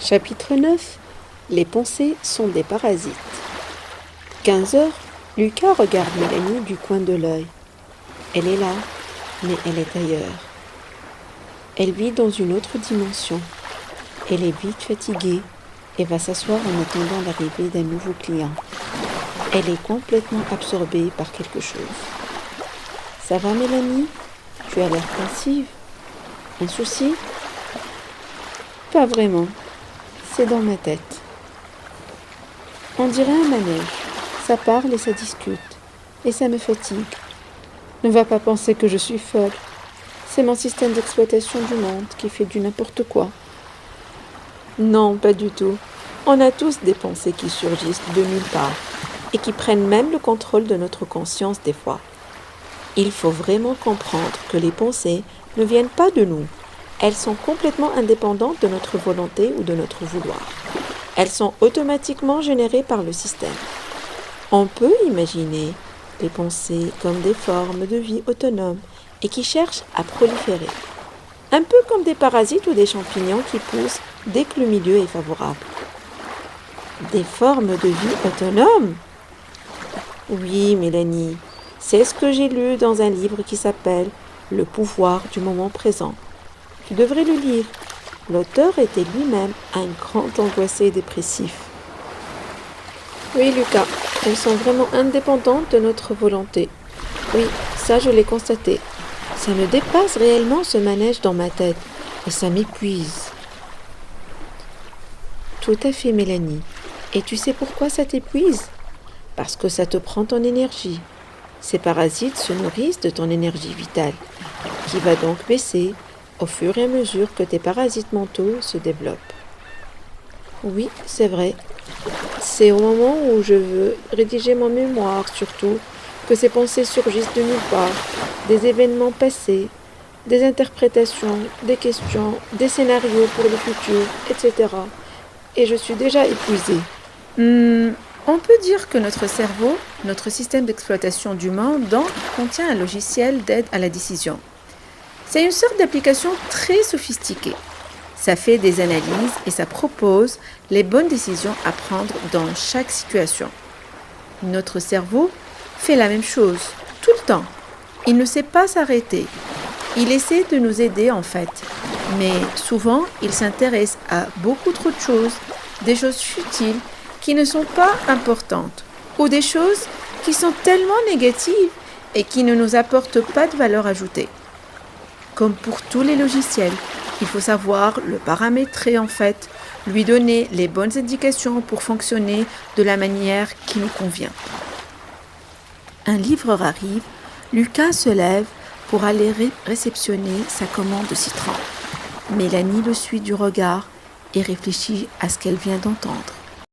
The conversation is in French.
Chapitre 9. Les pensées sont des parasites. 15 heures, Lucas regarde Mélanie du coin de l'œil. Elle est là, mais elle est ailleurs. Elle vit dans une autre dimension. Elle est vite fatiguée et va s'asseoir en attendant l'arrivée d'un nouveau client. Elle est complètement absorbée par quelque chose. Ça va, Mélanie? Tu as l'air pensive. Un souci? Pas vraiment. C'est dans ma tête. On dirait un manège. Ça parle et ça discute. Et ça me fatigue. Ne va pas penser que je suis folle. C'est mon système d'exploitation du monde qui fait du n'importe quoi. Non, pas du tout. On a tous des pensées qui surgissent de nulle part et qui prennent même le contrôle de notre conscience des fois. Il faut vraiment comprendre que les pensées ne viennent pas de nous. Elles sont complètement indépendantes de notre volonté ou de notre vouloir. Elles sont automatiquement générées par le système. On peut imaginer les pensées comme des formes de vie autonomes et qui cherchent à proliférer. Un peu comme des parasites ou des champignons qui poussent dès que le milieu est favorable. Des formes de vie autonomes? Oui, Mélanie, c'est ce que j'ai lu dans un livre qui s'appelle « Le pouvoir du moment présent ». Tu devrais le lire. L'auteur était lui-même un grand angoissé et dépressif. Oui, Lucas, elles sont vraiment indépendantes de notre volonté. Oui, ça je l'ai constaté. Ça me dépasse réellement ce manège dans ma tête et ça m'épuise. Tout à fait, Mélanie. Et tu sais pourquoi ça t'épuise? Parce que ça te prend ton énergie. Ces parasites se nourrissent de ton énergie vitale, qui va donc baisser au fur et à mesure que tes parasites mentaux se développent. Oui, c'est vrai. C'est au moment où je veux rédiger mon mémoire, surtout, que ces pensées surgissent de nulle part, des événements passés, des interprétations, des questions, des scénarios pour le futur, etc. Et je suis déjà épuisée. On peut dire que notre cerveau, notre système d'exploitation du monde, donc, contient un logiciel d'aide à la décision. C'est une sorte d'application très sophistiquée. Ça fait des analyses et ça propose les bonnes décisions à prendre dans chaque situation. Notre cerveau fait la même chose, tout le temps. Il ne sait pas s'arrêter. Il essaie de nous aider en fait. Mais souvent, il s'intéresse à beaucoup trop de choses, des choses futiles qui ne sont pas importantes, ou des choses qui sont tellement négatives et qui ne nous apportent pas de valeur ajoutée. Comme pour tous les logiciels, il faut savoir le paramétrer en fait, lui donner les bonnes indications pour fonctionner de la manière qui nous convient. Un livreur arrive, Lucas se lève pour aller réceptionner sa commande de citron. Mélanie le suit du regard et réfléchit à ce qu'elle vient d'entendre.